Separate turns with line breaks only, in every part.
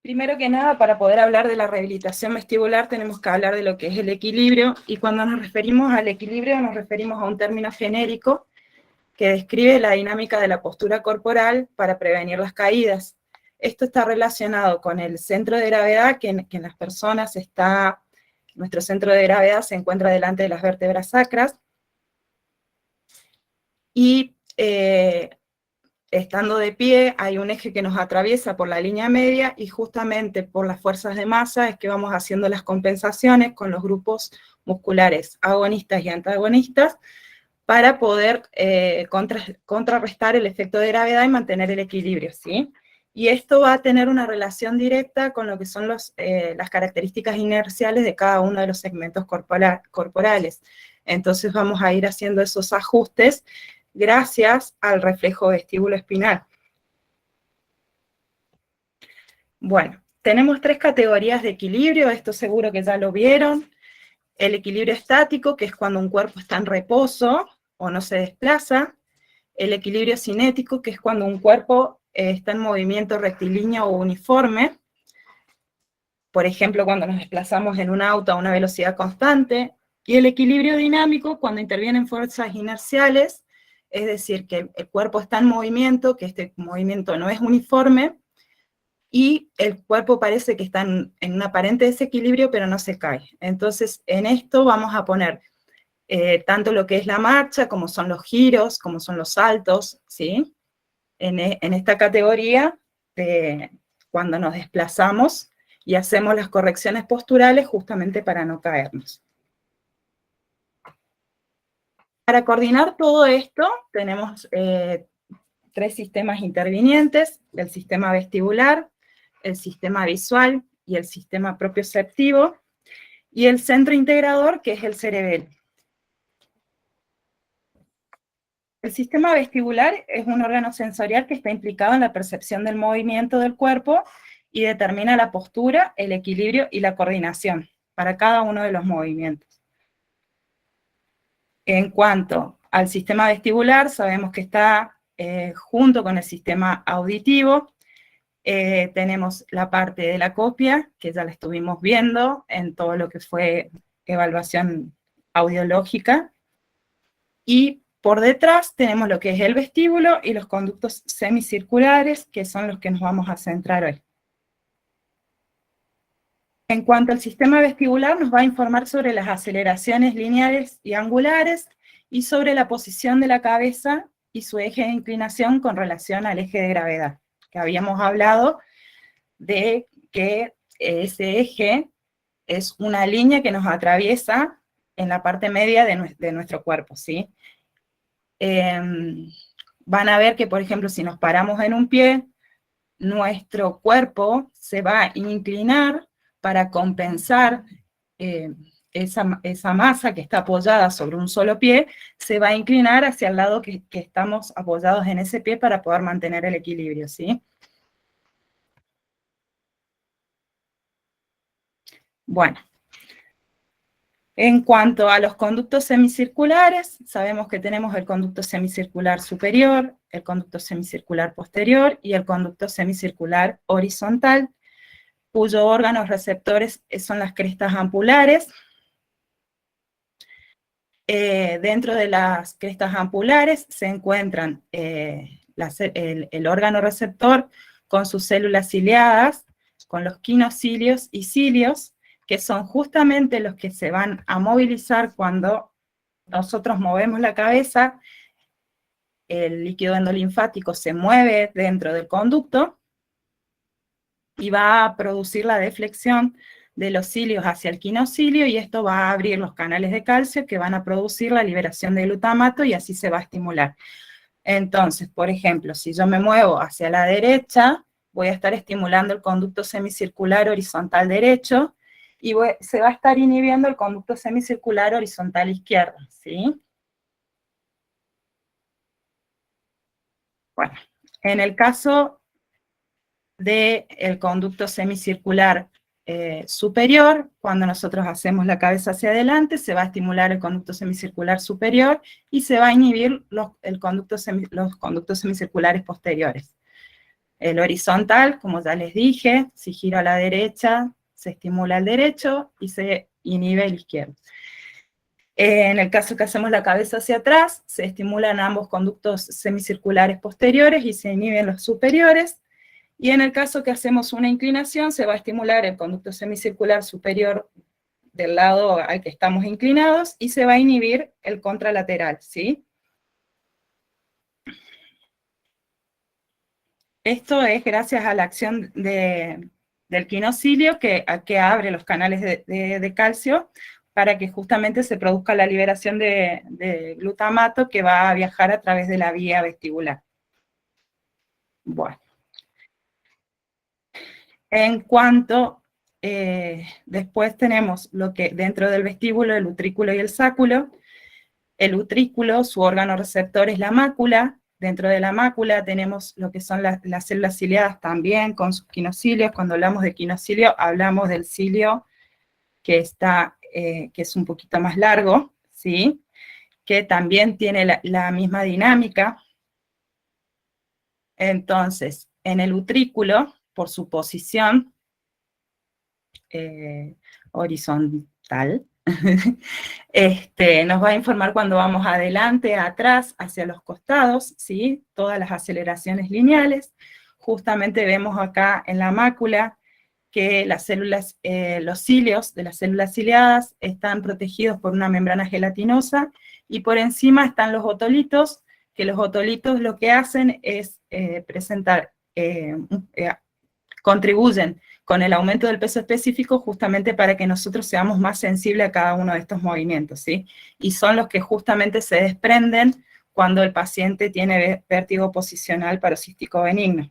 Primero que nada, para poder hablar de la rehabilitación vestibular tenemos que hablar de lo que es el equilibrio, y cuando nos referimos al equilibrio nos referimos a un término genérico que describe la dinámica de la postura corporal para prevenir las caídas. Esto está relacionado con el centro de gravedad, que en las personas nuestro centro de gravedad se encuentra delante de las vértebras sacras, y estando de pie hay un eje que nos atraviesa por la línea media, y justamente por las fuerzas de masa es que vamos haciendo las compensaciones con los grupos musculares agonistas y antagonistas para poder contrarrestar el efecto de gravedad y mantener el equilibrio, ¿sí? Y esto va a tener una relación directa con lo que son las características inerciales de cada uno de los segmentos corporales. Entonces vamos a ir haciendo esos ajustes gracias al reflejo vestíbulo-espinal. Bueno, tenemos 3 categorías de equilibrio, esto seguro que ya lo vieron. El equilibrio estático, que es cuando un cuerpo está en reposo o no se desplaza. El equilibrio cinético, que es cuando un cuerpo está en movimiento rectilíneo o uniforme. Por ejemplo, cuando nos desplazamos en un auto a una velocidad constante. Y el equilibrio dinámico, cuando intervienen fuerzas inerciales, es decir, que el cuerpo está en movimiento, que este movimiento no es uniforme, y el cuerpo parece que está en un aparente desequilibrio, pero no se cae. Entonces, en esto vamos a poner tanto lo que es la marcha, como son los giros, como son los saltos, ¿sí? En esta categoría, cuando nos desplazamos y hacemos las correcciones posturales justamente para no caernos. Para coordinar todo esto, tenemos 3 sistemas intervinientes: el sistema vestibular, el sistema visual y el sistema propioceptivo, y el centro integrador, que es el cerebelo. El sistema vestibular es un órgano sensorial que está implicado en la percepción del movimiento del cuerpo y determina la postura, el equilibrio y la coordinación para cada uno de los movimientos. En cuanto al sistema vestibular, sabemos que está junto con el sistema auditivo. Tenemos la parte de la copia, que ya la estuvimos viendo en todo lo que fue evaluación audiológica, y por detrás tenemos lo que es el vestíbulo y los conductos semicirculares, que son los que nos vamos a centrar hoy. En cuanto al sistema vestibular, nos va a informar sobre las aceleraciones lineares y angulares, y sobre la posición de la cabeza y su eje de inclinación con relación al eje de gravedad, que habíamos hablado de que ese eje es una línea que nos atraviesa en la parte media de nuestro cuerpo, ¿sí? Van a ver que, por ejemplo, si nos paramos en un pie, nuestro cuerpo se va a inclinar para compensar esa masa que está apoyada sobre un solo pie, se va a inclinar hacia el lado que estamos apoyados en ese pie para poder mantener el equilibrio, ¿sí? Bueno, en cuanto a los conductos semicirculares, sabemos que tenemos el conducto semicircular superior, el conducto semicircular posterior y el conducto semicircular horizontal, cuyos órganos receptores son las crestas ampulares. Dentro de las crestas ampulares se encuentran el órgano receptor con sus células ciliadas, con los quinocilios y cilios, que son justamente los que se van a movilizar cuando nosotros movemos la cabeza. El líquido endolinfático se mueve dentro del conducto y va a producir la deflexión de los cilios hacia el quinocilio, y esto va a abrir los canales de calcio que van a producir la liberación de glutamato, y así se va a estimular. Entonces, por ejemplo, si yo me muevo hacia la derecha, voy a estar estimulando el conducto semicircular horizontal derecho, y se va a estar inhibiendo el conducto semicircular horizontal izquierdo, ¿sí? Bueno, en el caso del conducto semicircular superior, cuando nosotros hacemos la cabeza hacia adelante, se va a estimular el conducto semicircular superior y se va a inhibir los conductos semicirculares posteriores. El horizontal, como ya les dije, si giro a la derecha, se estimula el derecho y se inhibe el izquierdo. En el caso que hacemos la cabeza hacia atrás, se estimulan ambos conductos semicirculares posteriores y se inhiben los superiores. Y en el caso que hacemos una inclinación, se va a estimular el conducto semicircular superior del lado al que estamos inclinados y se va a inhibir el contralateral, ¿sí? Esto es gracias a la acción del quinocilio que abre los canales de calcio para que justamente se produzca la liberación de glutamato que va a viajar a través de la vía vestibular. Bueno. En cuanto, después tenemos lo que dentro del vestíbulo, el utrículo y el sáculo. El utrículo, su órgano receptor es la mácula. Dentro de la mácula tenemos lo que son las células ciliadas también con sus quinocilios. Cuando hablamos de quinocilio, hablamos del cilio que es un poquito más largo, ¿sí? Que también tiene la misma dinámica. Entonces, en el utrículo, por su posición horizontal, nos va a informar cuando vamos adelante, atrás, hacia los costados, ¿sí? Todas las aceleraciones lineales. Justamente vemos acá en la mácula que las células, los cilios de las células ciliadas están protegidos por una membrana gelatinosa, y por encima están los otolitos, que los otolitos lo que hacen es contribuyen con el aumento del peso específico justamente para que nosotros seamos más sensibles a cada uno de estos movimientos, ¿sí? Y son los que justamente se desprenden cuando el paciente tiene vértigo posicional paroxístico benigno.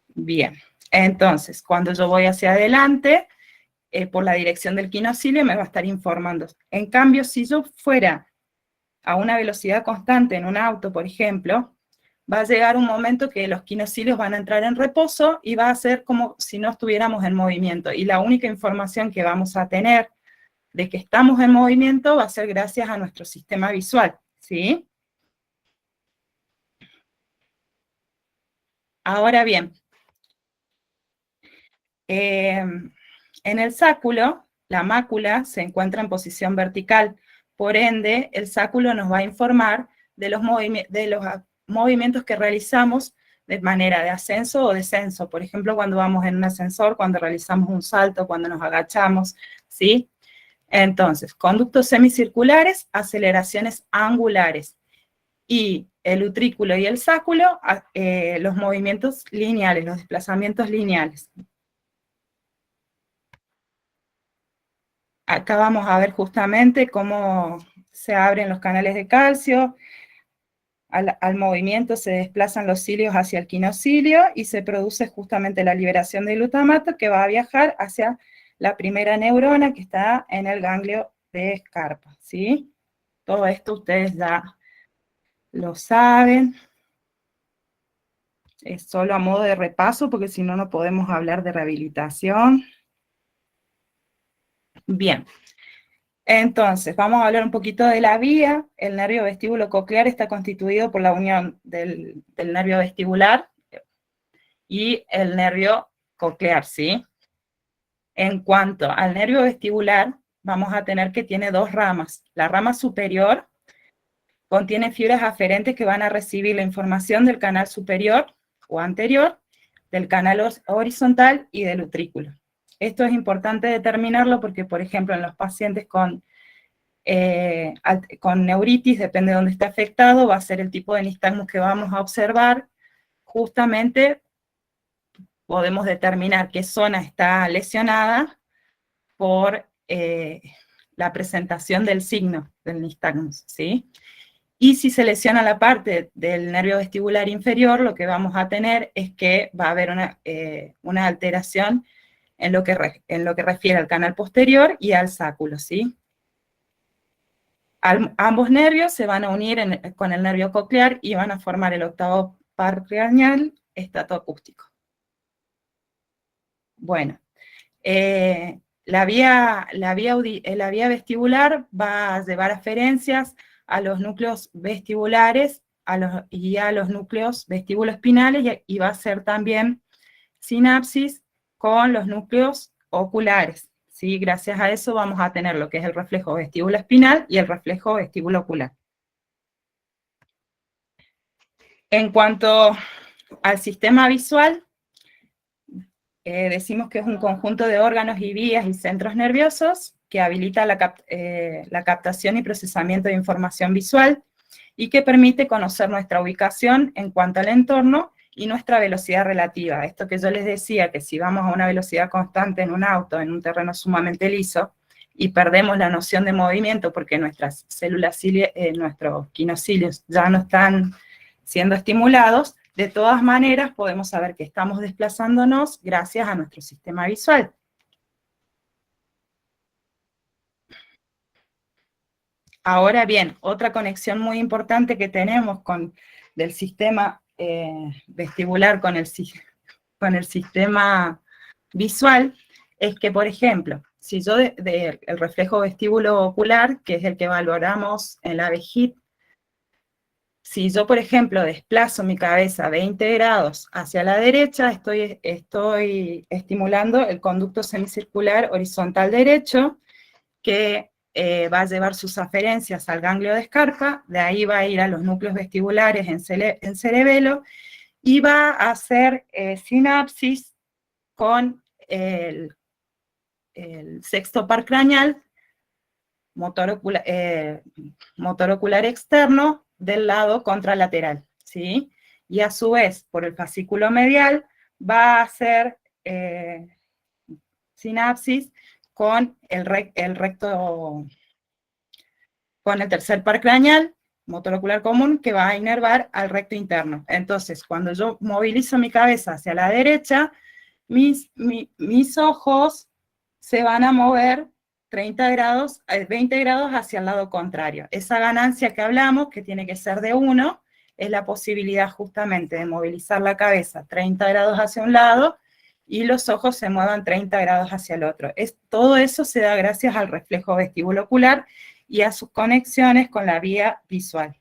Bien, entonces, cuando yo voy hacia adelante, por la dirección del quinocilio me va a estar informando. En cambio, si yo fuera a una velocidad constante en un auto, por ejemplo, va a llegar un momento que los quinocilios van a entrar en reposo y va a ser como si no estuviéramos en movimiento. Y la única información que vamos a tener de que estamos en movimiento va a ser gracias a nuestro sistema visual, ¿sí? Ahora bien, en el sáculo, la mácula se encuentra en posición vertical, por ende, el sáculo nos va a informar de los movimientos que realizamos de manera de ascenso o descenso. Por ejemplo, cuando vamos en un ascensor, cuando realizamos un salto, cuando nos agachamos, ¿sí? Entonces, conductos semicirculares, aceleraciones angulares. Y el utrículo y el sáculo, los movimientos lineales, los desplazamientos lineales. Acá vamos a ver justamente cómo se abren los canales de calcio. Al movimiento se desplazan los cilios hacia el quinocilio y se produce justamente la liberación de glutamato que va a viajar hacia la primera neurona que está en el ganglio de Scarpa, ¿sí? Todo esto ustedes ya lo saben. Es solo a modo de repaso porque si no, no podemos hablar de rehabilitación. Bien. Entonces, vamos a hablar un poquito de la vía. El nervio vestíbulo coclear está constituido por la unión del nervio vestibular y el nervio coclear, ¿sí? En cuanto al nervio vestibular, vamos a tener que tiene dos ramas. La rama superior contiene fibras aferentes que van a recibir la información del canal superior o anterior, del canal horizontal y del utrículo. Esto es importante determinarlo porque, por ejemplo, en los pacientes con neuritis, depende de dónde esté afectado, va a ser el tipo de nistagmus que vamos a observar. Justamente podemos determinar qué zona está lesionada por la presentación del signo del nistagmus, ¿sí? Y si se lesiona la parte del nervio vestibular inferior, lo que vamos a tener es que va a haber una alteración en lo que refiere al canal posterior y al sáculo, ¿sí? Ambos nervios se van a unir con el nervio coclear y van a formar el octavo par craneal estatoacústico. Bueno, la vía vestibular va a llevar aferencias a los núcleos vestibulares a los núcleos vestíbulo-espinales y va a ser también sinapsis con los núcleos oculares, ¿sí? Gracias a eso vamos a tener lo que es el reflejo vestíbulo-espinal y el reflejo vestíbulo-ocular. En cuanto al sistema visual, decimos que es un conjunto de órganos y vías y centros nerviosos que habilita la captación y procesamiento de información visual y que permite conocer nuestra ubicación en cuanto al entorno y nuestra velocidad relativa. Esto que yo les decía, que si vamos a una velocidad constante en un auto, en un terreno sumamente liso, y perdemos la noción de movimiento porque nuestras células, nuestros quinocilios ya no están siendo estimulados, de todas maneras podemos saber que estamos desplazándonos gracias a nuestro sistema visual. Ahora bien, otra conexión muy importante que tenemos del sistema vestibular con el sistema visual es que, por ejemplo, si yo el reflejo vestíbulo ocular, que es el que valoramos en la VEGIP, si yo, por ejemplo, desplazo mi cabeza 20 grados hacia la derecha, estoy estimulando el conducto semicircular horizontal derecho, que va a llevar sus aferencias al ganglio de Scarpa, de ahí va a ir a los núcleos vestibulares en cerebelo, y va a hacer sinapsis con el sexto par craneal, motor ocular externo, del lado contralateral, ¿sí? Y a su vez, por el fascículo medial, va a hacer sinapsis con el tercer par craneal, motor ocular común, que va a inervar al recto interno. Entonces, cuando yo movilizo mi cabeza hacia la derecha, mis ojos se van a mover 30 grados, 20 grados hacia el lado contrario. Esa ganancia que hablamos, que tiene que ser de 1, es la posibilidad justamente de movilizar la cabeza 30 grados hacia un lado y los ojos se muevan 30 grados hacia el otro. Todo eso se da gracias al reflejo vestibulo-ocular y a sus conexiones con la vía visual.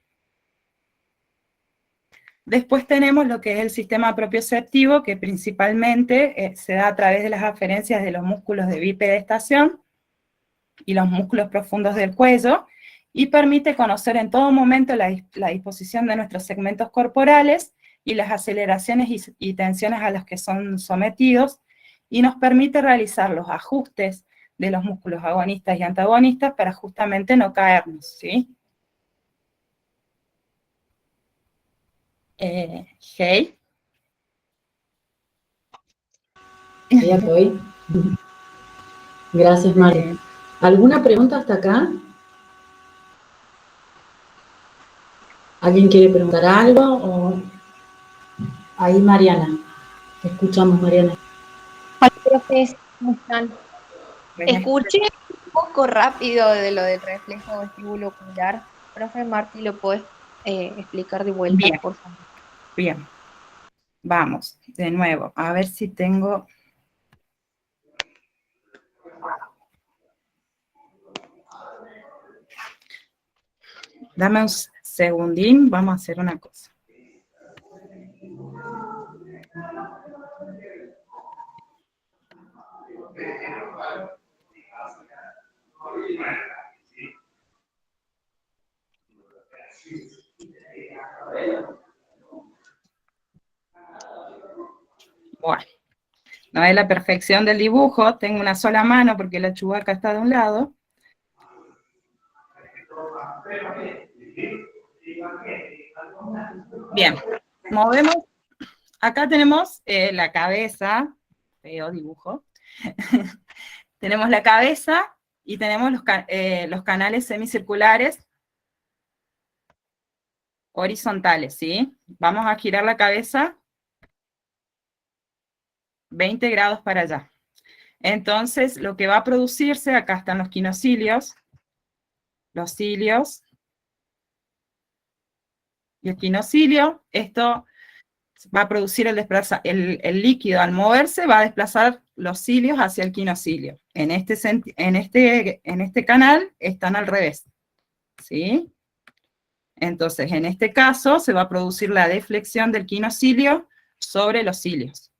Después tenemos lo que es el sistema propioceptivo, que principalmente se da a través de las aferencias de los músculos de bipedestación y los músculos profundos del cuello, y permite conocer en todo momento la disposición de nuestros segmentos corporales y las aceleraciones y tensiones a las que son sometidos, y nos permite realizar los ajustes de los músculos agonistas y antagonistas para justamente no caernos, ¿sí? Hey.
Ya estoy. Gracias, Mari. ¿Alguna pregunta hasta acá? ¿Alguien quiere preguntar algo? O... Ahí, Mariana. Te escuchamos, Mariana.
Hola, profes, ¿cómo están? Escuché un poco rápido de lo del reflejo vestíbulo ocular. Profe Martí, ¿lo puedes explicar de vuelta,
Bien.
por favor?
Bien. Vamos, de nuevo, a ver si tengo... Dame un segundín, vamos a hacer una cosa. Bueno, no es la perfección del dibujo, tengo una sola mano porque la chubaca está de un lado. Bien, movemos. Acá tenemos la cabeza, feo dibujo. Tenemos la cabeza y tenemos los canales semicirculares horizontales, ¿sí? Vamos a girar la cabeza 20 grados para allá. Entonces, lo que va a producirse, acá están los quinocilios, los cilios y el quinocilio. Esto va a producir el líquido al moverse, va a desplazar los cilios hacia el quinocilio. En este canal están al revés, ¿sí? Entonces, en este caso, se va a producir la deflexión del quinocilio sobre los cilios.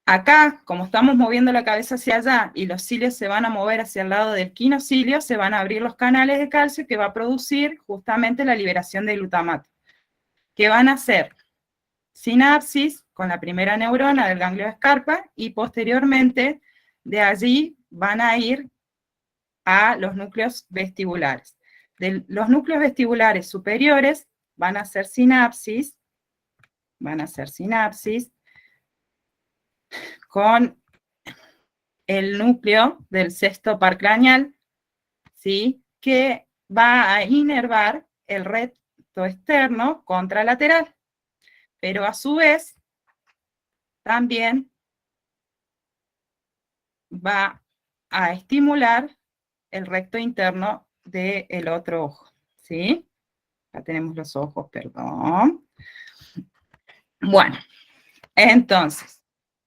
Acá, como estamos moviendo la cabeza hacia allá y los cilios se van a mover hacia el lado del quinocilio, se van a abrir los canales de calcio que va a producir justamente la liberación de glutamato, que van a hacer sinapsis con la primera neurona del ganglio de Scarpa y posteriormente de allí van a ir a los núcleos vestibulares. De los núcleos vestibulares superiores van a hacer sinapsis con el núcleo del sexto par craneal, ¿sí? Que va a inervar el recto externo contralateral, pero a su vez también va a estimular el recto interno del otro ojo, ¿sí? Acá tenemos los ojos, perdón. Bueno, entonces,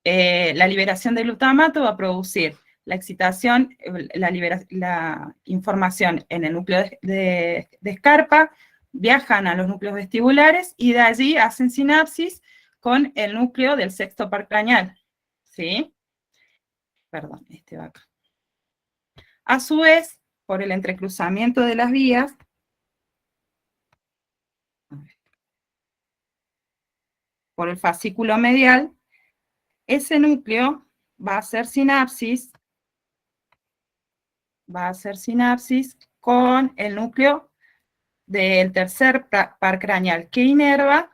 la liberación de glutamato va a producir la excitación, la información en el núcleo de Scarpa, viajan a los núcleos vestibulares y de allí hacen sinapsis con el núcleo del sexto par craneal, ¿sí? Perdón, este va acá. A su vez, por el entrecruzamiento de las vías, por el fascículo medial, ese núcleo va a hacer sinapsis con el núcleo del tercer par craneal, que inerva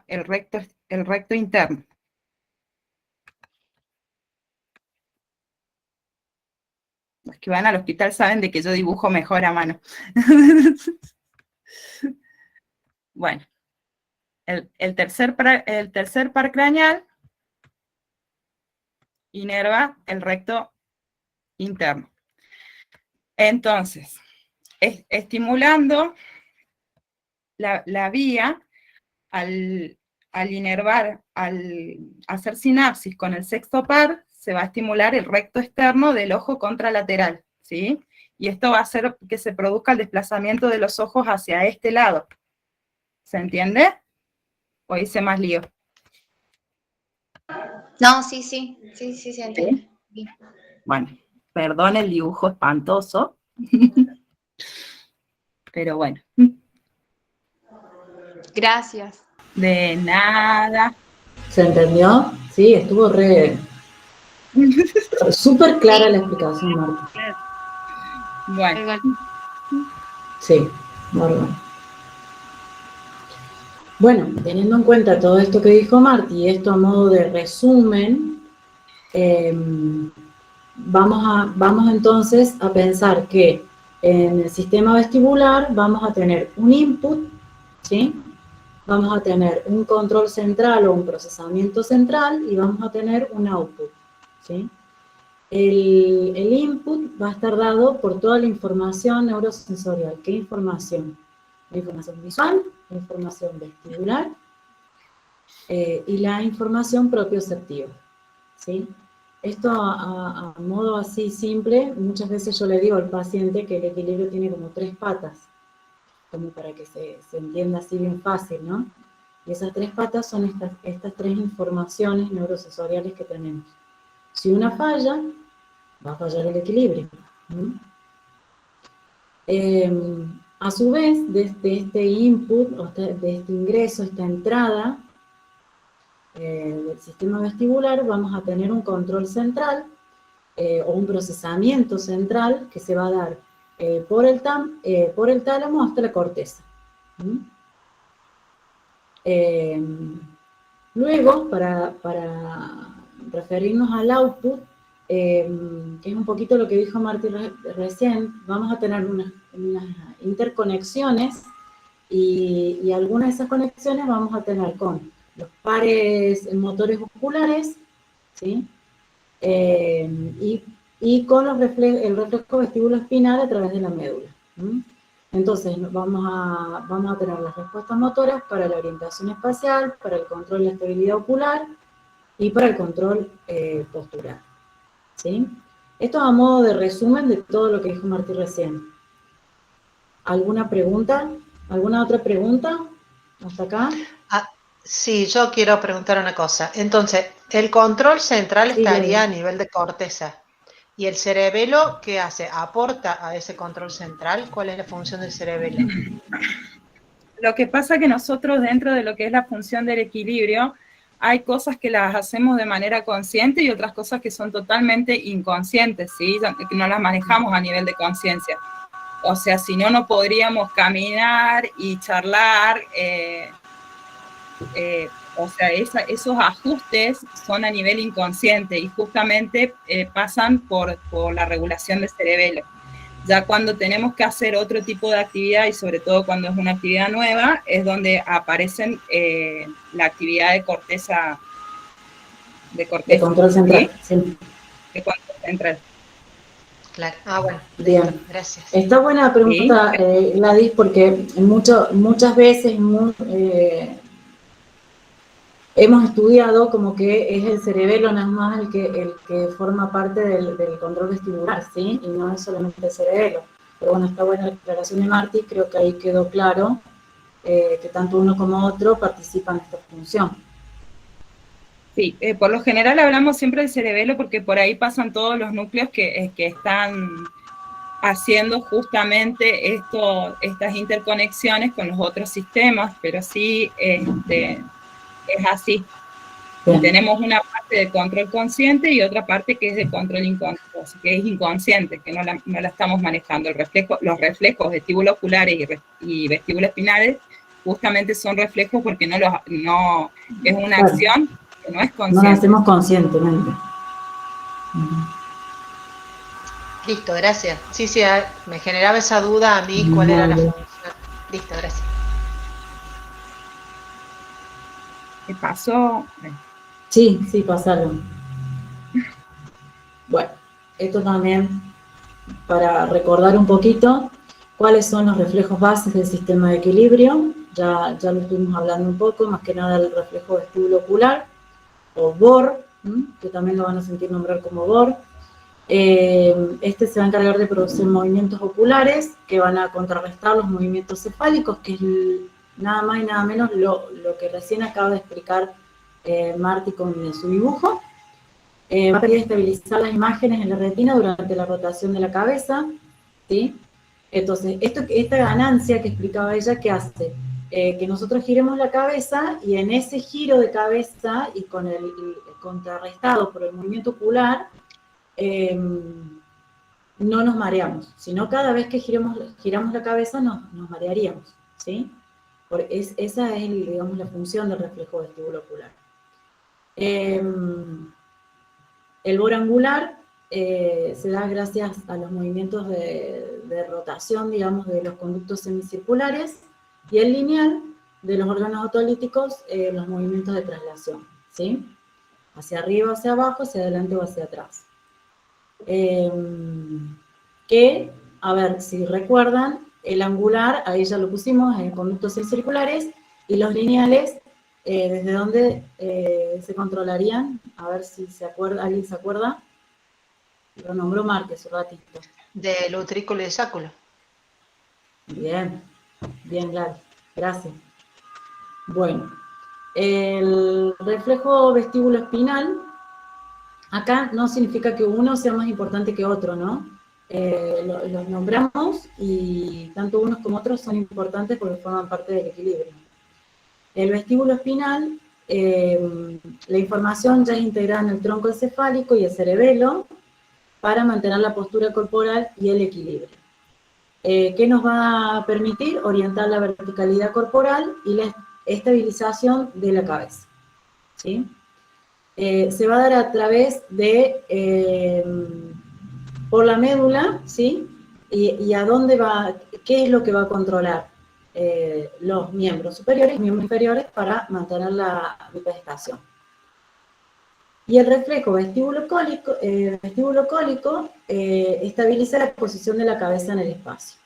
el recto interno. Los que van al hospital saben de que yo dibujo mejor a mano. Bueno, el tercer par craneal inerva el recto interno. Entonces, estimulando la vía, al inervar, al hacer sinapsis con el sexto par, se va a estimular el recto externo del ojo contralateral, ¿sí? Y esto va a hacer que se produzca el desplazamiento de los ojos hacia este lado. ¿Se entiende? ¿O hice más lío?
No, sí, se entiende.
¿Sí? Bueno, perdón el dibujo espantoso. Pero bueno.
Gracias.
De nada.
¿Se entendió? Sí, estuvo súper clara la explicación, Marta.
Bueno.
Sí, bárbaro. Bueno, teniendo en cuenta todo esto que dijo Marta y esto a modo de resumen, vamos entonces a pensar que en el sistema vestibular vamos a tener un input, ¿sí? Vamos a tener un control central o un procesamiento central y vamos a tener un output, ¿sí? El input va a estar dado por toda la información neurosensorial. ¿Qué información? La información visual, la información vestibular y la información propioceptiva, ¿sí? Esto a modo así simple, muchas veces yo le digo al paciente que el equilibrio tiene como 3 patas, como para que se entienda así bien fácil, ¿no? Y esas 3 patas son estas 3 informaciones neurosensoriales que tenemos. Si una falla, va a fallar el equilibrio. A su vez, desde este input, o de este ingreso, esta entrada del sistema vestibular, vamos a tener un control central o un procesamiento central que se va a dar por el tálamo hasta la corteza. Luego, para referirnos al output, que es un poquito lo que dijo Martín recién, vamos a tener unas interconexiones y algunas de esas conexiones vamos a tener con los pares motores oculares, ¿sí? Y con el reflejo vestibuloespinal a través de la médula. Entonces vamos a tener las respuestas motoras para la orientación espacial, para el control de la estabilidad ocular y para el control postural. ¿Sí? Esto a modo de resumen de todo lo que dijo Martí recién. ¿Alguna pregunta? ¿Alguna otra pregunta? ¿Hasta acá?
Sí, yo quiero preguntar una cosa. Entonces, el control central
Sí,
estaría
Gladys.
a nivel de corteza. ¿Y el cerebelo qué hace? ¿Aporta a ese control central? ¿Cuál es la función del cerebelo?
Lo que pasa que nosotros dentro de lo que es la función del equilibrio, hay cosas que las hacemos de manera consciente y otras cosas que son totalmente inconscientes, ¿sí? Que no las manejamos a nivel de conciencia. O sea, si no, no podríamos caminar y charlar. O sea, esos ajustes son a nivel inconsciente y justamente pasan por la regulación del cerebelo. Ya cuando tenemos que hacer otro tipo de actividad, y sobre todo cuando es una actividad nueva, es donde aparecen la actividad de corteza. De
control central.
¿sí?
Sí.
De corteza central.
Claro. Bueno,
Bien.
listo, gracias.
Está buena la pregunta,
¿Sí?
Gladys, porque muchas veces hemos estudiado como que es el cerebelo nada más el que forma parte del control vestibular, ¿sí? Y no es solamente el cerebelo. Pero bueno, está buena la aclaración de Martí, creo que ahí quedó claro que tanto uno como otro participan en esta función.
Sí, por lo general hablamos siempre del cerebelo porque por ahí pasan todos los núcleos que están haciendo justamente estas interconexiones con los otros sistemas, pero sí es así.
Bien.
Tenemos una parte de control consciente y otra parte que es de control inconsciente, que es inconsciente, que no la estamos manejando. Los reflejos vestíbulo oculares y vestíbulo espinales justamente son reflejos porque no es una
Claro.
acción que no es consciente.
No lo hacemos conscientemente.
Listo, gracias. Sí, me generaba esa duda a mí, cuál era la función. Listo, gracias.
¿Qué pasó?
Sí, pasaron. Bueno, esto también para recordar un poquito cuáles son los reflejos bases del sistema de equilibrio. Ya lo estuvimos hablando un poco, más que nada el reflejo vestíbulo ocular, o BOR, que también lo van a sentir nombrar como BOR. Este se va a encargar de producir movimientos oculares que van a contrarrestar los movimientos cefálicos, que es nada más y nada menos lo que recién acaba de explicar Martí con su dibujo. Va a permitir estabilizar las imágenes en la retina durante la rotación de la cabeza, ¿sí? Entonces, esta ganancia que explicaba ella, ¿qué hace? Que nosotros giremos la cabeza y en ese giro de cabeza y con el contrarrestado por el movimiento ocular, no nos mareamos, sino cada vez que giramos la cabeza nos marearíamos, ¿sí? Esa es, digamos, la función del reflejo vestíbulo ocular. El BOR angular se da gracias a los movimientos de rotación, digamos, de los conductos semicirculares, y el lineal de los órganos otolíticos, los movimientos de traslación, ¿sí? Hacia arriba, hacia abajo, hacia adelante o hacia atrás. Que, a ver, si recuerdan, el angular, ahí ya lo pusimos, en conductos semicirculares, y los lineales, ¿desde dónde se controlarían? A ver si alguien se acuerda. Lo nombró Márquez un ratito.
Del utrículo y sáculo.
Bien, Gladys, gracias. Bueno, el reflejo vestíbulo espinal, acá no significa que uno sea más importante que otro, ¿no? Los nombramos y tanto unos como otros son importantes porque forman parte del equilibrio. El vestíbulo espinal, la información ya es integrada en el tronco encefálico y el cerebelo para mantener la postura corporal y el equilibrio. ¿Qué nos va a permitir? Orientar la verticalidad corporal y la estabilización de la cabeza, ¿sí? Se va a dar a través de, por la médula, ¿sí? Y a dónde va, qué es lo que va a controlar los miembros superiores y miembros inferiores para mantener la bipedestación. Y el reflejo vestíbulo cólico estabiliza la posición de la cabeza en el espacio.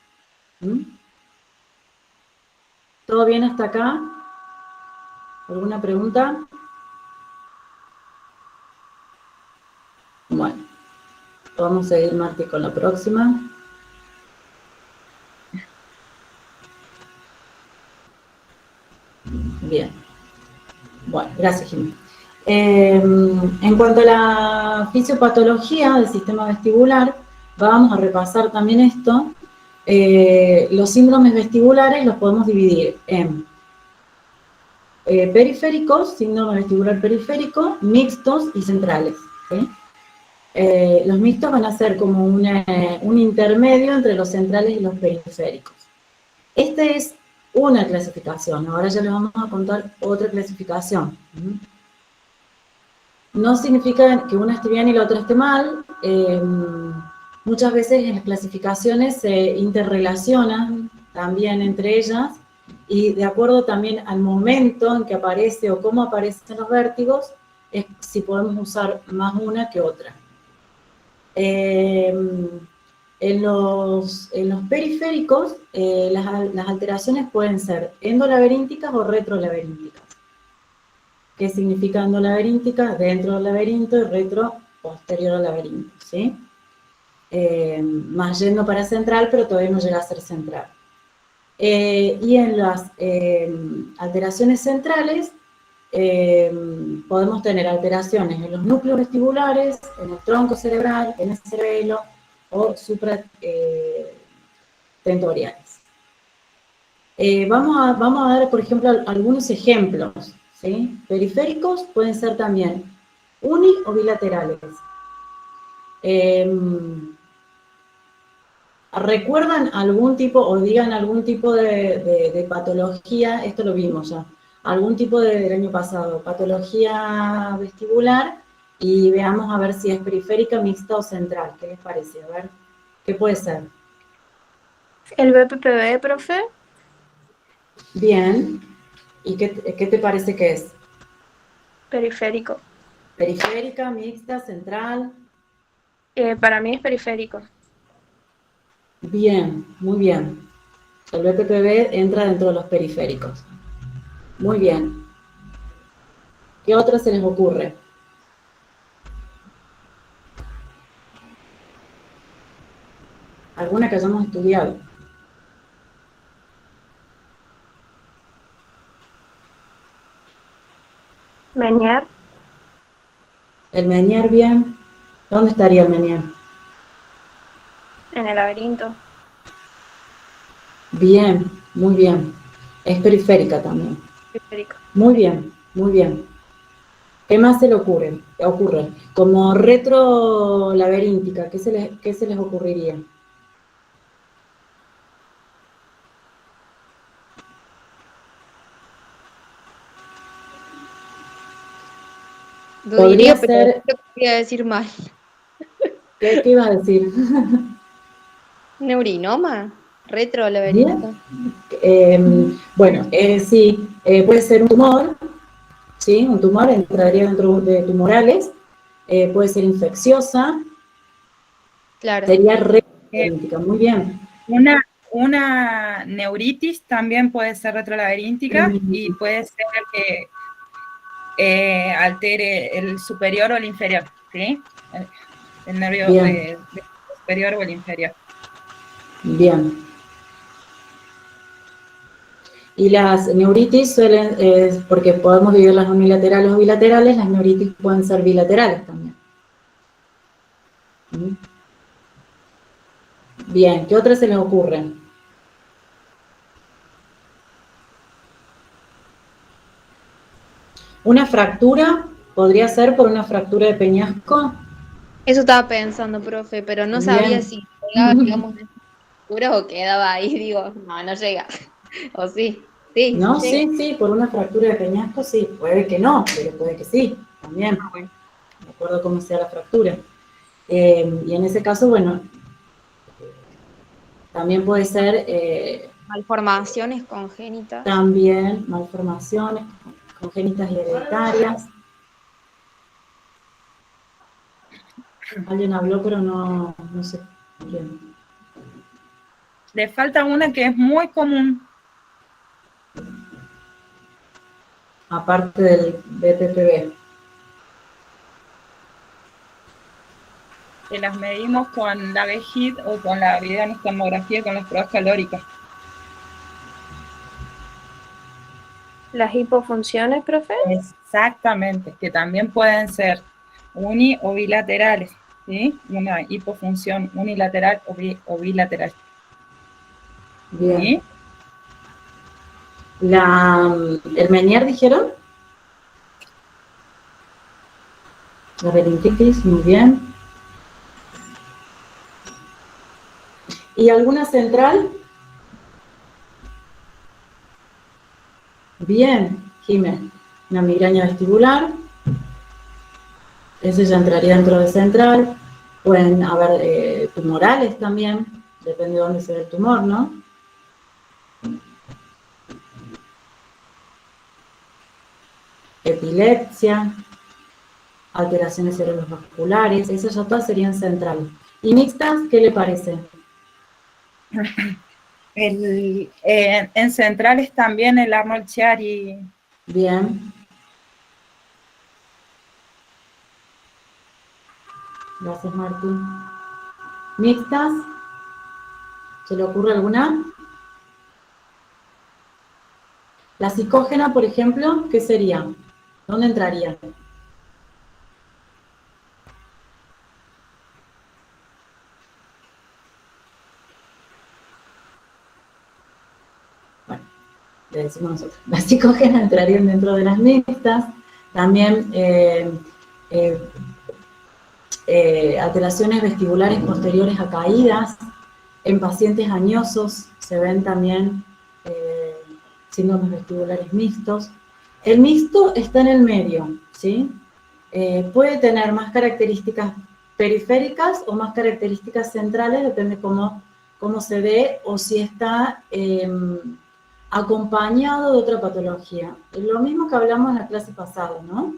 ¿Todo bien hasta acá? ¿Alguna pregunta? Vamos a seguir, Marti, con la próxima. Bien. Bueno, gracias, Jimmy. En cuanto a la fisiopatología del sistema vestibular, vamos a repasar también esto. Los síndromes vestibulares los podemos dividir en periféricos, síndrome vestibular periférico, mixtos y centrales, ¿sí? Los mixtos van a ser como un intermedio entre los centrales y los periféricos. Esta es una clasificación. Ahora ya les vamos a contar otra clasificación. No significa que una esté bien y la otra esté mal. Muchas veces en las clasificaciones se interrelacionan también entre ellas y de acuerdo también al momento en que aparece o cómo aparecen los vértigos, es si podemos usar más una que otra. En los periféricos, las alteraciones pueden ser endolaberínticas o retrolaberínticas. ¿Qué significa endolaberíntica? Dentro del laberinto y retro posterior al laberinto, ¿sí? Más yendo para central, pero todavía no llega a ser central. Y en las alteraciones centrales, podemos tener alteraciones en los núcleos vestibulares, en el tronco cerebral, en el cerebelo o supratentoriales. Vamos a dar, por ejemplo, algunos ejemplos, ¿sí? Periféricos pueden ser también uni o bilaterales. ¿Recuerdan algún tipo, o digan algún tipo de patología? Esto lo vimos ya. Algún tipo del año pasado, patología vestibular, y veamos a ver si es periférica, mixta o central. ¿Qué les parece? A ver, ¿qué puede ser?
¿El BPPV, profe?
Bien. ¿Y qué te parece que es?
Periférico.
Periférica, mixta, central.
Para mí es periférico.
Bien, muy bien. El BPPV entra dentro de los periféricos. Muy bien. ¿Qué otra se les ocurre? ¿Alguna que hayamos estudiado?
Menier.
El Menier, bien. ¿Dónde estaría el Menier?
En el laberinto.
Bien, muy bien. Es periférica también.
Periférico.
Muy bien, muy bien. ¿Qué más se le ocurre? Como retrolaberíntica, ¿qué se les ocurriría?
Lo
Podría
diría, pero
ser...
lo quería decir mal.
¿Qué ibas a decir?
¿Neurinoma? ¿Retro laberinto?
Bien. Bueno, sí, puede ser un tumor, ¿sí? Un tumor entraría dentro de tumorales, puede ser infecciosa,
Claro.
sería retrolaberíntica, muy bien.
Una neuritis también puede ser retrolaberíntica y puede ser que altere el superior o el inferior, ¿sí? El nervio superior o el inferior.
Bien. Y las neuritis suelen, porque podemos dividirlas unilaterales o bilaterales, las neuritis pueden ser bilaterales también. Bien, ¿qué otras se les ocurren? ¿Una fractura? ¿Podría ser por una fractura de peñasco?
Eso estaba pensando, profe, pero no sabía
Bien.
si llegaba, digamos, en fractura o quedaba ahí, digo, no llega. O sí, sí,
No,
llega.
sí, por una fractura de peñasco sí, puede que no, pero puede que sí, también,
Ah, bueno.
de acuerdo a cómo sea la fractura. Y en ese caso, bueno, también puede ser
Malformaciones congénitas.
también malformaciones congénitas y hereditarias. Alguien habló, pero no sé quién.
Le falta una que es muy común.
Aparte del BPPV.
que las medimos con la VHIT o con la videoanastomografía con las pruebas calóricas.
Las hipofunciones, profe.
Exactamente, que también pueden ser uni o bilaterales, ¿sí? Una hipofunción unilateral o bilateral.
Bien.
¿Sí?
¿El Menier dijeron? La meningitis, muy bien. ¿Y alguna central? Bien, Jiménez. Una migraña vestibular. Ese ya entraría dentro de central. Pueden haber tumorales también, depende de dónde se ve el tumor, ¿no? Epilepsia, alteraciones cerebrovasculares, esas ya todas serían centrales. ¿Y mixtas, qué le parece?
En centrales también el Arnold-Chiari.
Bien. Gracias, Martín. ¿Mixtas? ¿Se le ocurre alguna? La psicógena, por ejemplo, ¿qué sería? ¿Dónde entraría? Bueno, le decimos nosotros. Las psicógenas entrarían dentro de las mixtas. También alteraciones vestibulares posteriores a caídas. En pacientes añosos se ven también síndromes vestibulares mixtos. El mixto está en el medio, ¿sí? Puede tener más características periféricas o más características centrales, depende cómo se ve o si está acompañado de otra patología. Lo mismo que hablamos en la clase pasada, ¿no?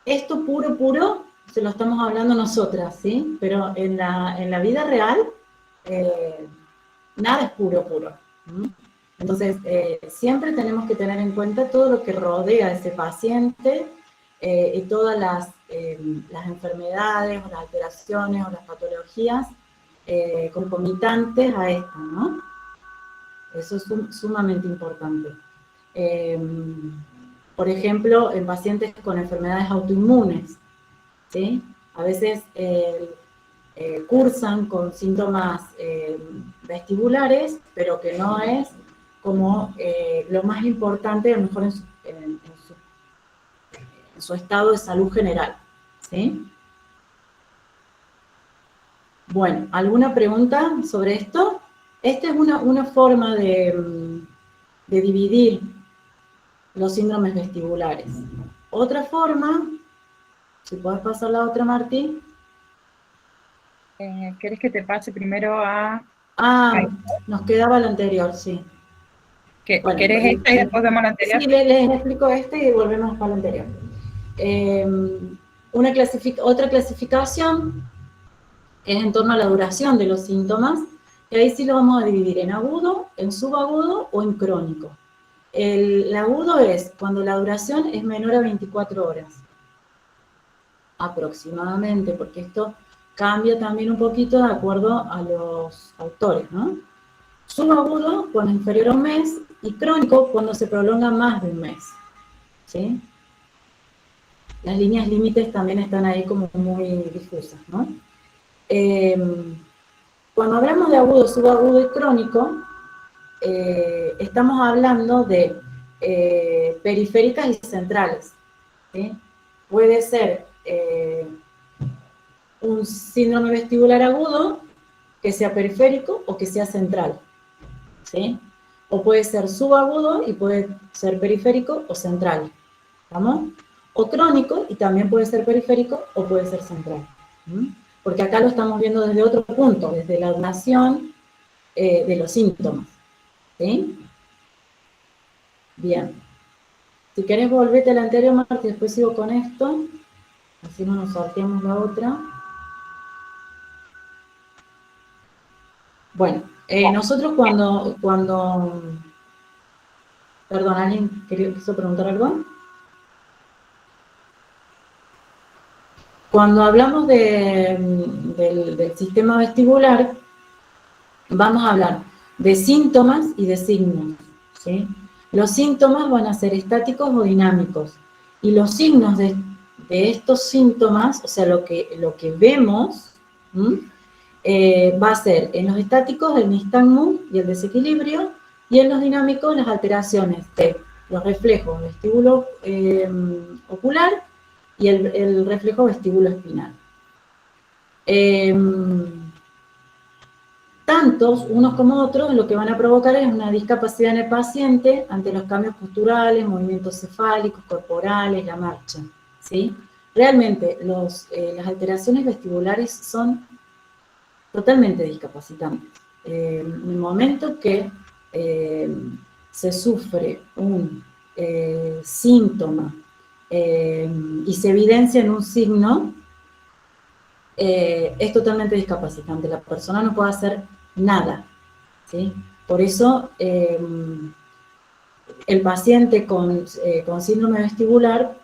Esto puro se lo estamos hablando nosotras, ¿sí? Pero en la vida real, nada es puro. ¿Sí? Entonces, siempre tenemos que tener en cuenta todo lo que rodea a ese paciente y todas las enfermedades o las alteraciones o las patologías concomitantes a esto, ¿no? Eso es sumamente importante. Por ejemplo, en pacientes con enfermedades autoinmunes, ¿sí? A veces cursan con síntomas vestibulares, pero que no es como lo más importante, a lo mejor en su estado de salud general, ¿sí? Bueno, ¿alguna pregunta sobre esto? Esta es una forma de dividir los síndromes vestibulares. Otra forma, si puedes pasar la otra, Martín.
¿Querés que te pase primero a...?
Nos quedaba la anterior, sí.
Bueno, ¿querés esta y después vemos la anterior?
Sí, les explico este y volvemos para la anterior. Otra clasificación es en torno a la duración de los síntomas, y ahí sí lo vamos a dividir en agudo, en subagudo o en crónico. El agudo es cuando la duración es menor a 24 horas, aproximadamente, porque esto cambia también un poquito de acuerdo a los autores, ¿no? Subagudo cuando es inferior a un mes, y crónico cuando se prolonga más de un mes, ¿sí? Las líneas límites también están ahí como muy difusas, ¿no? Cuando hablamos de agudo, subagudo y crónico, estamos hablando de periféricas y centrales, ¿sí? Puede ser un síndrome vestibular agudo que sea periférico o que sea central, ¿sí? O puede ser subagudo y puede ser periférico o central, ¿estamos? O crónico y también puede ser periférico o puede ser central. Porque acá lo estamos viendo desde otro punto, desde la duración de los síntomas, ¿sí? Bien. Si querés volvete a la anterior, Marta, y después sigo con esto, así no nos salteamos la otra. Bueno, nosotros cuando... Perdón, ¿alguien quiso preguntar algo? Cuando hablamos del sistema vestibular, vamos a hablar de síntomas y de signos, ¿sí? Los síntomas van a ser estáticos o dinámicos, y los signos de estos síntomas, o sea, lo que vemos, va a ser en los estáticos el nistagmo y el desequilibrio, y en los dinámicos las alteraciones de los reflejos vestíbulo ocular y el reflejo vestíbulo espinal. Tantos unos como otros lo que van a provocar es una discapacidad en el paciente ante los cambios posturales, movimientos cefálicos, corporales, la marcha, ¿sí? Realmente las alteraciones vestibulares son totalmente discapacitantes. En el momento que se sufre un síntoma y se evidencia en un signo, es totalmente discapacitante. La persona no puede hacer nada, ¿sí? Por eso el paciente con síndrome vestibular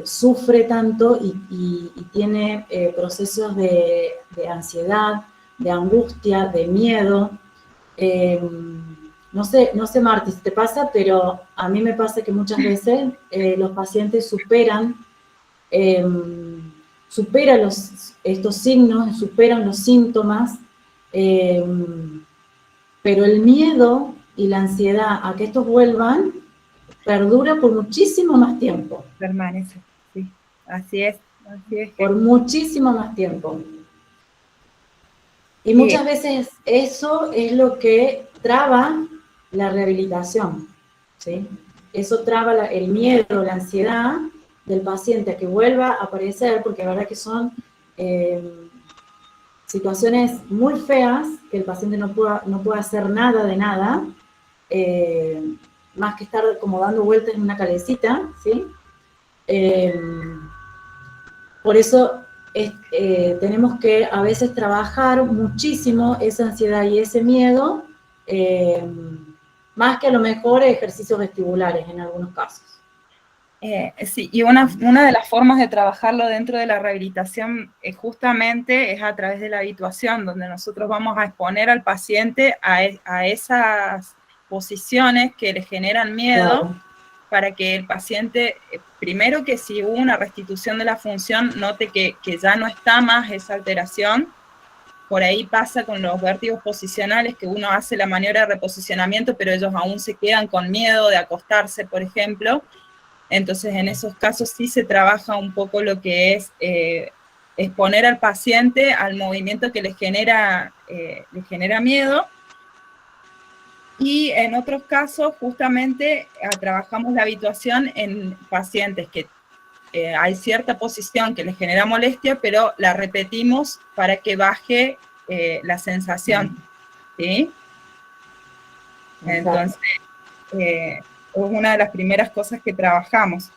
sufre tanto y tiene procesos de ansiedad, de angustia, de miedo. No sé, Marti, si te pasa, pero a mí me pasa que muchas veces los pacientes superan estos signos, superan los síntomas, pero el miedo y la ansiedad a que estos vuelvan perdura por muchísimo más tiempo.
Permanece, sí, así es.
Por muchísimo más tiempo. Y muchas veces eso es lo que traba la rehabilitación, ¿sí? Eso traba el miedo, la ansiedad del paciente a que vuelva a aparecer, porque la verdad que son situaciones muy feas, que el paciente no puede hacer nada de nada, más que estar como dando vueltas en una calecita, ¿sí? Por eso tenemos que a veces trabajar muchísimo esa ansiedad y ese miedo, más que a lo mejor ejercicios vestibulares en algunos casos.
Sí, y una de las formas de trabajarlo dentro de la rehabilitación justamente es a través de la habituación, donde nosotros vamos a exponer al paciente a esas posiciones que le generan miedo, claro, para que el paciente, primero que si hubo una restitución de la función, note que ya no está más esa alteración. Por ahí pasa con los vértigos posicionales, que uno hace la maniobra de reposicionamiento, pero ellos aún se quedan con miedo de acostarse, por ejemplo. Entonces, en esos casos sí se trabaja un poco lo que es exponer al paciente al movimiento que le genera miedo. Y en otros casos, justamente, trabajamos la habituación en pacientes que hay cierta posición que les genera molestia, pero la repetimos para que baje la sensación, ¿sí? Entonces, es una de las primeras cosas que trabajamos.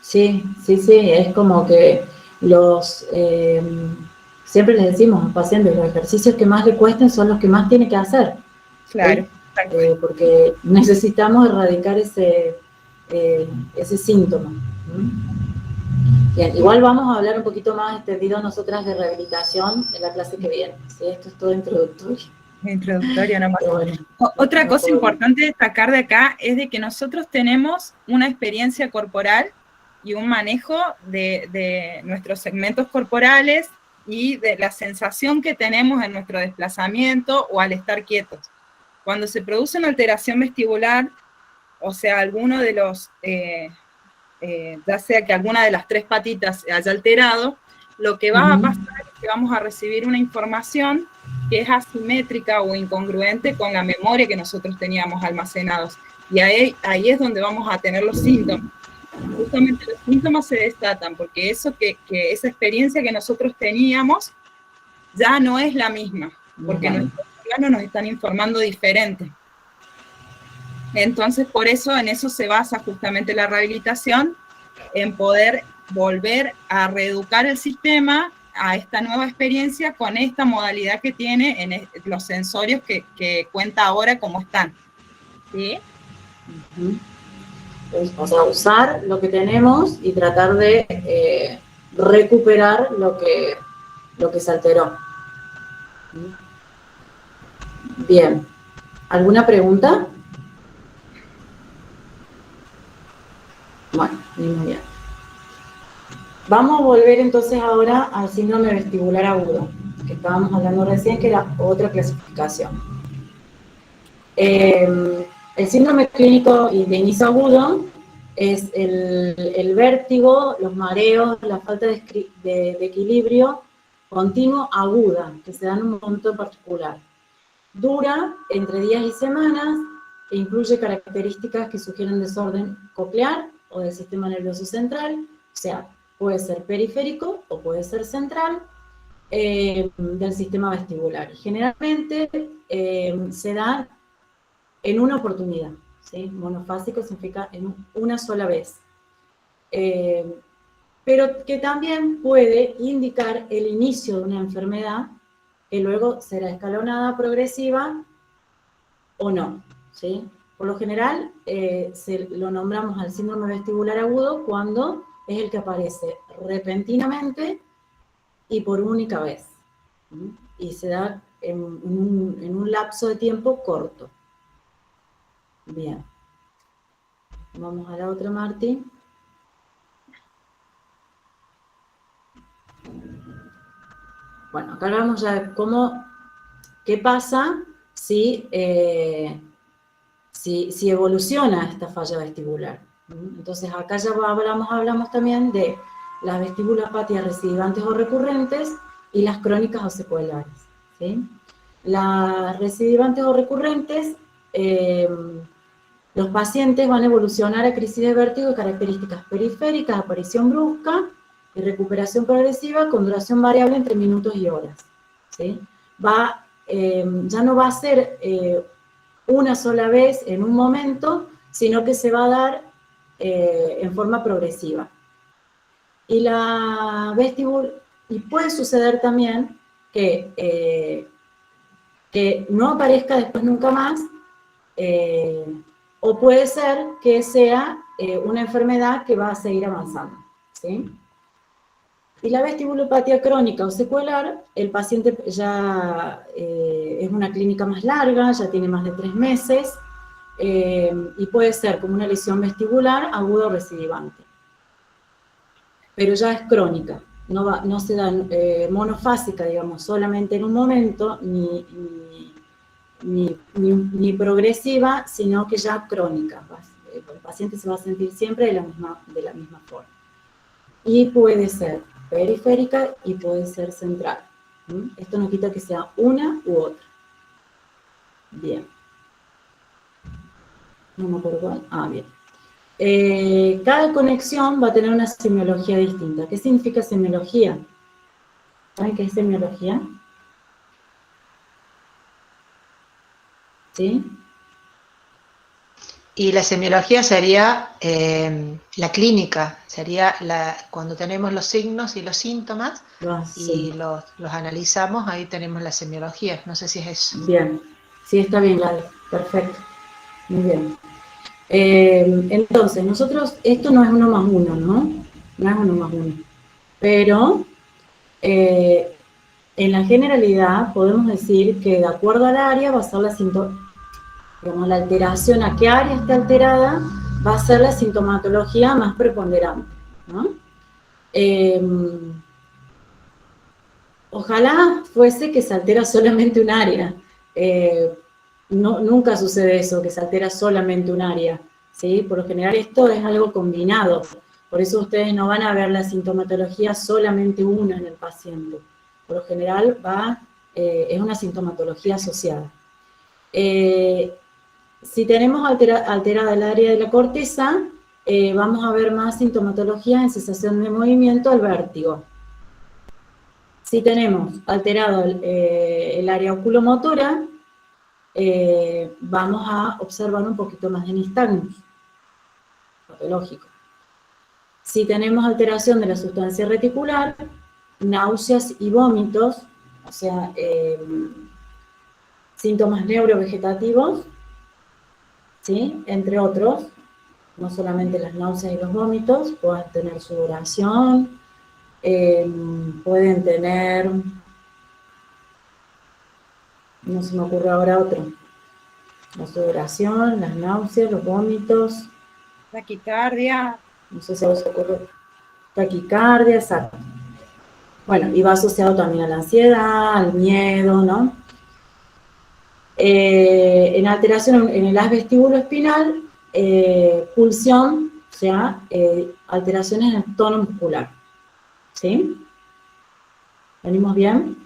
Sí, es como que siempre les decimos a los pacientes, los ejercicios que más le cuesten son los que más tiene que hacer.
Claro.
Porque necesitamos erradicar ese síntoma. Bien, igual vamos a hablar un poquito más extendido nosotras de rehabilitación en la clase que viene. ¿Sí? Esto es todo introductorio.
Introductorio nomás.
Bueno,
otra cosa importante destacar de acá es de que nosotros tenemos una experiencia corporal y un manejo de nuestros segmentos corporales y de la sensación que tenemos en nuestro desplazamiento o al estar quietos. Cuando se produce una alteración vestibular, o sea, alguno de los, ya sea que alguna de las tres patitas se haya alterado, lo que va a pasar es que vamos a recibir una información que es asimétrica o incongruente con la memoria que nosotros teníamos almacenados. Y ahí es donde vamos a tener los síntomas. Justamente los síntomas se desatan, porque esa experiencia que nosotros teníamos ya no es la misma, porque nuestros órganos nos están informando diferente. Entonces, por eso, en eso se basa justamente la rehabilitación, en poder volver a reeducar el sistema a esta nueva experiencia con esta modalidad que tiene en los sensorios que cuenta ahora como están. ¿Sí?
o sea, usar lo que tenemos y tratar de recuperar lo que se alteró. Bien. ¿Alguna pregunta? Bueno, muy bien. Vamos a volver entonces ahora al síndrome vestibular agudo, que estábamos hablando recién, que era otra clasificación. El síndrome clínico de inicio agudo es el vértigo, los mareos, la falta de equilibrio continuo aguda, que se da en un momento en particular. Dura entre días y semanas e incluye características que sugieren desorden coclear o del sistema nervioso central, o sea, puede ser periférico o puede ser central, del sistema vestibular. Y generalmente se da en una oportunidad, ¿sí? Monofásico significa en una sola vez. Pero que también puede indicar el inicio de una enfermedad que luego será escalonada, progresiva o no, ¿sí? Por lo general, lo nombramos al síndrome vestibular agudo cuando es el que aparece repentinamente y por única vez. Y se da en un lapso de tiempo corto. Bien. Vamos a la otra, Marti. Bueno, acá vamos ya de qué pasa si evoluciona esta falla vestibular. Entonces acá ya hablamos también de las vestibulopatías recidivantes o recurrentes y las crónicas o secuelares, ¿sí? Las recidivantes o recurrentes, los pacientes van a evolucionar a crisis de vértigo de características periféricas, aparición brusca y recuperación progresiva con duración variable entre minutos y horas, ¿sí? Ya no va a ser una sola vez en un momento, sino que se va a dar en forma progresiva. Y puede suceder también que no aparezca después nunca más, o puede ser que sea una enfermedad que va a seguir avanzando, ¿sí? Y la vestibulopatía crónica o secuelar, el paciente ya es una clínica más larga, ya tiene más de 3 meses, y puede ser como una lesión vestibular aguda o recidivante. Pero ya es crónica, no se da monofásica, digamos, solamente en un momento, ni progresiva, sino que ya crónica. El paciente se va a sentir siempre de la misma forma. Y puede ser periférica y puede ser central. Esto no quita que sea una u otra. Bien. No me acuerdo cuál. Bien. Cada conexión va a tener una semiología distinta. ¿Qué significa semiología? ¿Saben qué es semiología? ¿Sí?
Y la semiología sería la clínica, sería cuando tenemos los signos y los síntomas y los analizamos, ahí tenemos la semiología. No sé si es eso.
Bien, sí, está bien, Lali, perfecto. Muy bien. Entonces, nosotros, esto no es 1 más 1, ¿no? No es 1 más 1. Pero, en la generalidad, podemos decir que de acuerdo al área va a ser la alteración, a qué área está alterada, va a ser la sintomatología más preponderante, ¿no? Ojalá fuese que se altera solamente un área. Nunca sucede eso, que se altera solamente un área, ¿sí? Por lo general esto es algo combinado. Por eso ustedes no van a ver la sintomatología solamente una en el paciente. Por lo general es una sintomatología asociada. Si tenemos alterada el área de la corteza, vamos a ver más sintomatología en cesación de movimiento al vértigo. Si tenemos alterado el área oculomotora, vamos a observar un poquito más de nistagmus patológico. Si tenemos alteración de la sustancia reticular, náuseas y vómitos, o sea, síntomas neurovegetativos, ¿sí? Entre otros, no solamente las náuseas y los vómitos, pueden tener sudoración, pueden tener, no se me ocurre ahora otro, la sudoración, las náuseas, los vómitos,
Taquicardia.
no sé si a vos se ocurre, taquicardia, exacto. Bueno, y va asociado también a la ansiedad, al miedo, ¿no? En alteración en el haz vestibuloespinal, pulsión, o sea, alteraciones en el tono muscular. ¿Sí? ¿Venimos bien?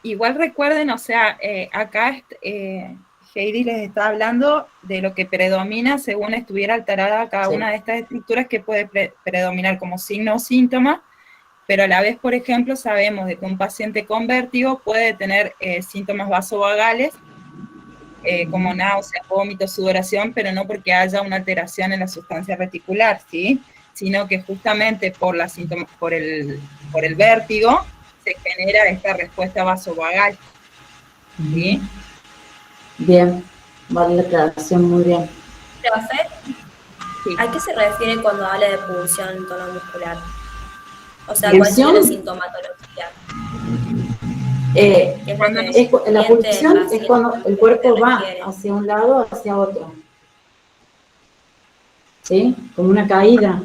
Igual recuerden, o sea, acá Heidi les está hablando de lo que predomina según estuviera alterada cada una de estas estructuras que puede predominar como signo o síntoma, pero a la vez, por ejemplo, sabemos de que un paciente con vértigo puede tener síntomas vasovagales, como náuseas, vómitos, sudoración, pero no porque haya una alteración en la sustancia reticular, ¿sí? Sino que justamente por el vértigo se genera esta respuesta vasovagal, ¿sí?
Bien, vale la aclaración, muy bien.
¿Profe?
Sí.
¿A qué se refiere cuando habla de pulsión en tono muscular? O sea, ¿cuál sería la sintomatología?
La pulsión es cuando el cuerpo va hacia un lado o hacia otro. ¿Sí? Como una caída.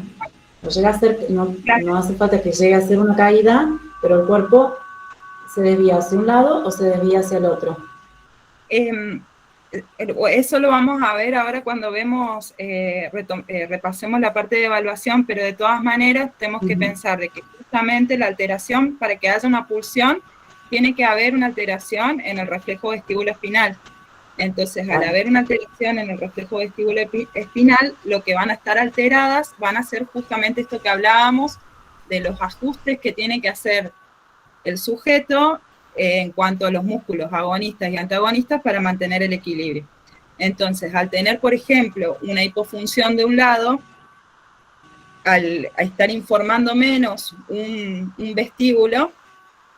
No llega a ser, no hace falta que llegue a ser una caída, pero el cuerpo se desvía hacia un lado o se desvía hacia el otro.
Eso lo vamos a ver ahora cuando vemos, repasemos la parte de evaluación, pero de todas maneras tenemos que pensar de que justamente la alteración, para que haya una pulsión, tiene que haber una alteración en el reflejo vestibuloespinal. Entonces, al haber una alteración en el reflejo vestibuloespinal, lo que van a estar alteradas van a ser justamente esto que hablábamos, de los ajustes que tiene que hacer el sujeto en cuanto a los músculos agonistas y antagonistas para mantener el equilibrio. Entonces, al tener, por ejemplo, una hipofunción de un lado, al estar informando menos un vestíbulo,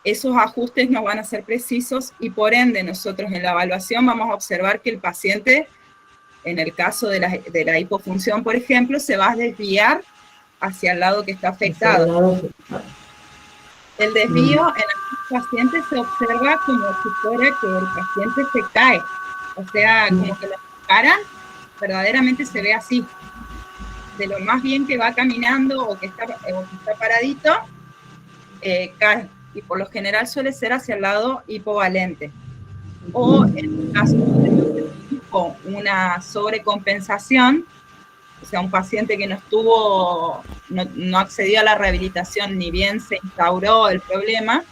esos ajustes no van a ser precisos y por ende nosotros en la evaluación vamos a observar que el paciente, en el caso de la hipofunción, por ejemplo, se va a desviar hacia el lado que está afectado. El desvío en algunos pacientes se observa como si fuera que el paciente se cae, o sea, como que lo paran, verdaderamente se ve así. De lo más bien que va caminando o que está paradito, cae. Y por lo general suele ser hacia el lado hipovalente. O en el caso de una sobrecompensación, o sea, un paciente que no accedió a la rehabilitación ni bien se instauró el problema,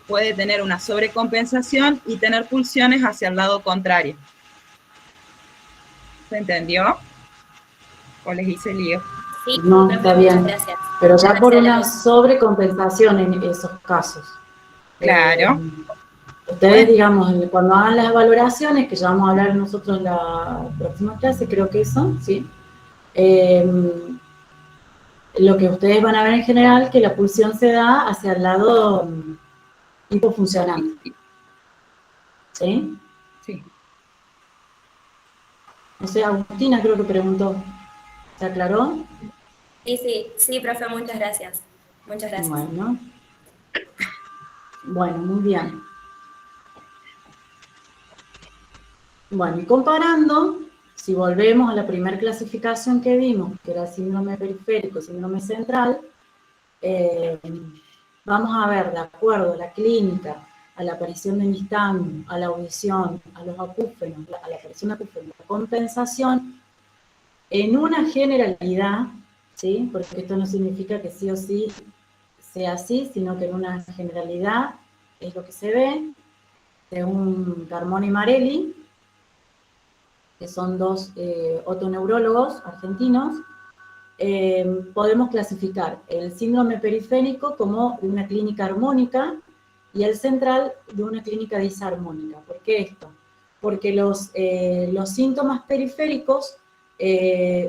puede tener una sobrecompensación y tener pulsiones hacia el lado contrario. ¿Se entendió? ¿O les hice lío?
Sí,
no, está bien.
Gracias.
Pero ya por una sobrecompensación en esos casos.
Claro.
Ustedes, digamos, cuando hagan las valoraciones, que ya vamos a hablar nosotros en la próxima clase, creo que eso, ¿sí? Lo que ustedes van a ver en general, que la pulsión se da hacia el lado hipofuncionante. ¿Sí?
Sí.
No sé, Agustina creo que preguntó. ¿Se aclaró?
Sí, profe, muchas gracias. Muchas gracias.
Bueno, muy bien. Bueno, y comparando, si volvemos a la primera clasificación que vimos, que era síndrome periférico, síndrome central, vamos a ver, de acuerdo a la clínica, a la aparición de nistagmo, a la audición, a los acúfenos, a la aparición de acúfenos, la compensación, en una generalidad, ¿sí? Porque esto no significa que sí o sí sea así, sino que en una generalidad es lo que se ve, según Carmona y Marelli, que son dos otoneurólogos argentinos, podemos clasificar el síndrome periférico como una clínica armónica y el central de una clínica disarmónica. ¿Por qué esto? Porque los síntomas periféricos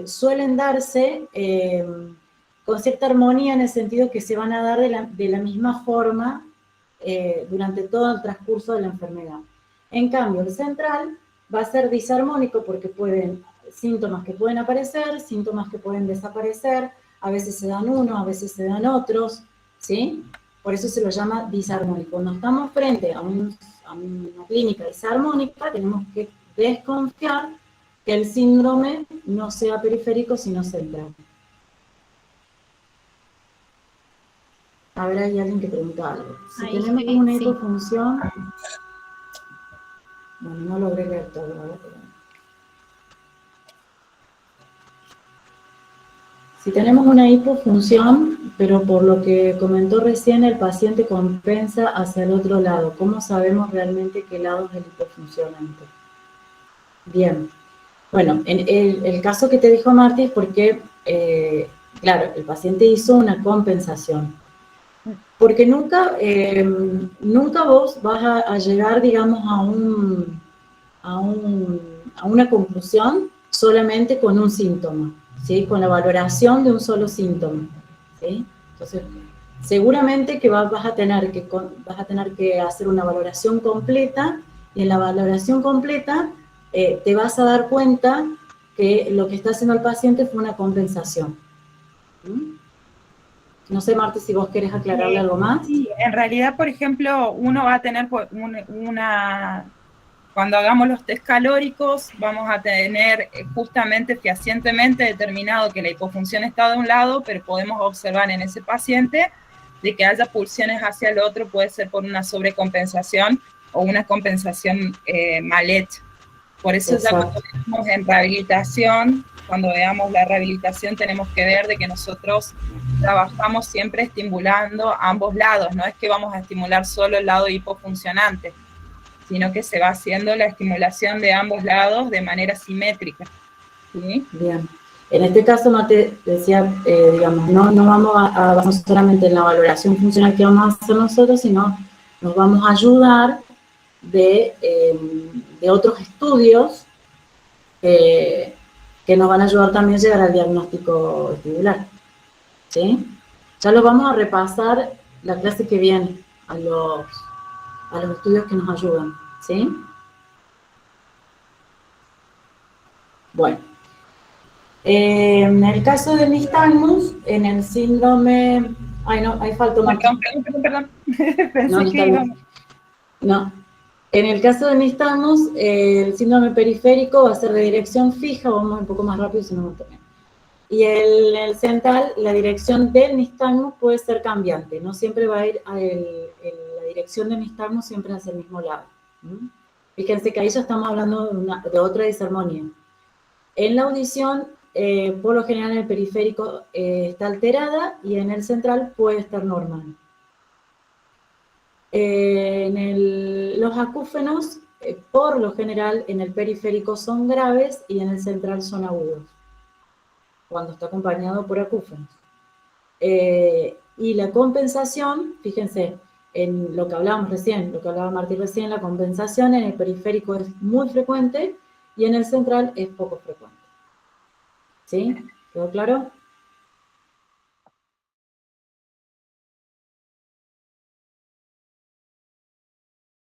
suelen darse con cierta armonía en el sentido que se van a dar de la misma forma durante todo el transcurso de la enfermedad. En cambio, el central va a ser disarmónico porque pueden síntomas que pueden aparecer, síntomas que pueden desaparecer, a veces se dan unos, a veces se dan otros, ¿sí? Por eso se lo llama disarmónico. Cuando estamos frente a una clínica disarmónica, tenemos que desconfiar que el síndrome no sea periférico, sino central. A ver, hay alguien que pregunta algo. Si tenemos una hipofunción... Bueno, no logré leer todo, ¿verdad? Si tenemos una hipofunción, pero por lo que comentó recién, el paciente compensa hacia el otro lado. ¿Cómo sabemos realmente qué lado es el hipofuncionante? Bien. Bueno, en el caso que te dijo Marti es porque, claro, el paciente hizo una compensación. Porque nunca vos vas a llegar, digamos, a una conclusión solamente con un síntoma, ¿sí? Con la valoración de un solo síntoma, ¿sí? Entonces, seguramente que vas a tener que hacer una valoración completa, y en la valoración completa te vas a dar cuenta que lo que está haciendo el paciente fue una compensación. ¿Mm? No sé, Marta, si vos querés aclararle algo más.
Sí, en realidad, por ejemplo, uno va a tener cuando hagamos los test calóricos, vamos a tener justamente fehacientemente determinado que la hipofunción está de un lado, pero podemos observar en ese paciente de que haya pulsiones hacia el otro, puede ser por una sobrecompensación o una compensación mal hecha. Por eso exacto. Ya cuando estamos en rehabilitación, cuando veamos la rehabilitación, tenemos que ver de que nosotros trabajamos siempre estimulando ambos lados, no es que vamos a estimular solo el lado hipofuncionante, sino que se va haciendo la estimulación de ambos lados de manera simétrica. ¿Sí?
Bien. En este caso, Mate decía, digamos, no vamos a basarnos solamente en la valoración funcional que vamos a hacer nosotros, sino nos vamos a ayudar de otros estudios que nos van a ayudar también a llegar al diagnóstico vestibular. ¿Sí? Ya lo vamos a repasar la clase que viene, a los estudios que nos ayudan. ¿Sí? Bueno. En el caso del nistagmus, en el síndrome... Ay, no, ahí faltó más.
Perdón. Pensé que íbamos.
No. En el caso de nistagmus, el síndrome periférico va a ser de dirección fija, vamos un poco más rápido si no me tomen. Y el central, la dirección del nistagmus puede ser cambiante, no siempre va a ir la dirección del nistagmus siempre hacia el mismo lado. Fíjense que ahí ya estamos hablando de otra disarmonía. En la audición, por lo general en el periférico está alterada y en el central puede estar normal. Los acúfenos, por lo general en el periférico son graves y en el central son agudos, cuando está acompañado por acúfenos. Y la compensación, fíjense, en lo que hablábamos recién, lo que hablaba Martín recién, la compensación en el periférico es muy frecuente y en el central es poco frecuente. ¿Sí? ¿Quedó claro?